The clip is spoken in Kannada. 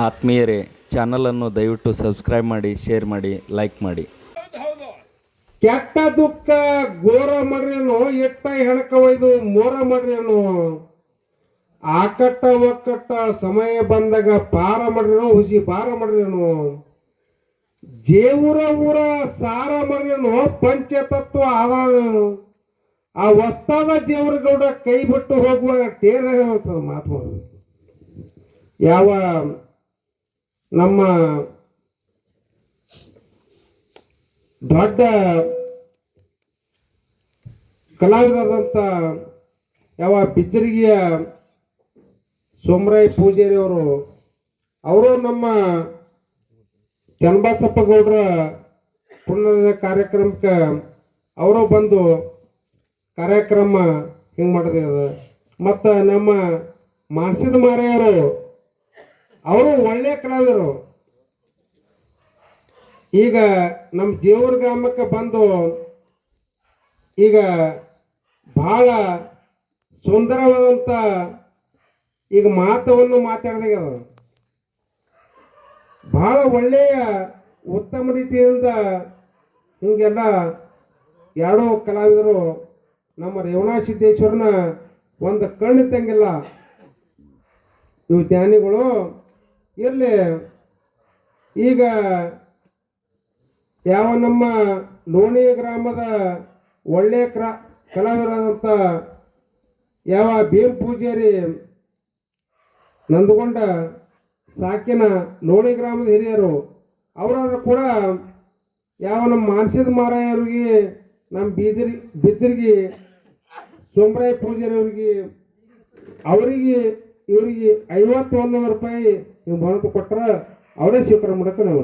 ಆತ್ಮೀಯರೇ, ಚಾನಲನ್ನು ದಯವಿಟ್ಟು ಸಬ್ಸ್ಕ್ರೈಬ್ ಮಾಡಿ, ಶೇರ್ ಮಾಡಿ, ಲೈಕ್ ಮಾಡಿ. ಕೆಟ್ಟ ದುಃಖ ಘೋರ ಮಾಡ್ರೇನು, ಎಟ್ಟ ಹೆಣಕ ಒಯ್ದು ಮೋರ ಮಾಡ್ರೇನು, ಆಕಟ್ಟ ಒಕ್ಕಟ್ಟ ಸಮಯ ಬಂದಾಗ ಪಾರ ಮಾಡ್ರೇನು, ಹುಸಿ ಪಾರ ಮಾಡ್ರೇನು, ಜೇವೂರ ಊರ ಸಾರ ಮಾಡ್ರೇನು, ಪಂಚತತ್ವ ಆಧಾರೇನು, ಆ ವಸ್ತಾದ ಜೇವರಗೌಡ ಕೈ ಬಿಟ್ಟು ಹೋಗುವ ತೇರ ಮಾತು. ಯಾವ ನಮ್ಮ ದೊಡ್ಡ ಕಲಾವಿದರಾದಂಥ ಯಾವ ಬಿಜ್ಜರಿಗೆಯ ಸೋಮರಾಯ ಪೂಜಾರಿ ಅವರು ನಮ್ಮ ಚನ್ನಬಸಪ್ಪ ಗೌಡ್ರ ಪುಣ್ಯದ ಕಾರ್ಯಕ್ರಮಕ್ಕೆ ಅವರು ಬಂದು ಕಾರ್ಯಕ್ರಮ ಹಿಂಗೆ ಮಾಡಿದ. ಮತ್ತು ನಮ್ಮ ಮಾನಸಿದ ಮಾರೆಯವರು ಅವರು ಒಳ್ಳೆಯ ಕಲಾವಿದರು. ಈಗ ನಮ್ಮ ದೇವ್ರ ಗ್ರಾಮಕ್ಕೆ ಬಂದು ಈಗ ಬಹಳ ಸುಂದರವಾದಂಥ ಈಗ ಮಾತವನ್ನು ಮಾತಾಡಿದಾಗ ಬಹಳ ಒಳ್ಳೆಯ ಉತ್ತಮ ರೀತಿಯಿಂದ ಹಿಂಗೆಲ್ಲ ಎರಡೂ ಕಲಾವಿದರು ನಮ್ಮ ರೇವಣ ಸಿದ್ದೇಶ್ವರನ ಒಂದು ಕಣ್ಣು ತಂಗಿಲ್ಲ. ಇವು ಜ್ಞಾನಿಗಳು ಇರಲಿ. ಈಗ ಯಾವ ನಮ್ಮ ಲೋಣಿ ಗ್ರಾಮದ ಒಳ್ಳೆಯ ಕಲಾವಿದರಾದಂಥ ಯಾವ ಭೀಮ್ ಪೂಜಾರಿ ನಂದುಕೊಂಡ ಸಾಕಿನ ಲೋಣಿ ಗ್ರಾಮದ ಹಿರಿಯರು ಅವರಾದ್ರೂ ಕೂಡ ಯಾವ ನಮ್ಮ ಮಾನಸಿದ ಮಾರಾಯವ್ರಿಗೆ, ನಮ್ಮ ಬಿಜ್ಜರಿಗೆ ಸೋಮರಾಯ ಪೂಜಾರಿ ಅವರಿಗೆ ಇವರಿಗೆ 51 ರೂಪಾಯಿ ನೀವು ಕೊಟ್ಟರೆ ಅವರೇ ಸ್ವೀಕಾರ ಮಾಡಕ್ಕೆ ನಾವು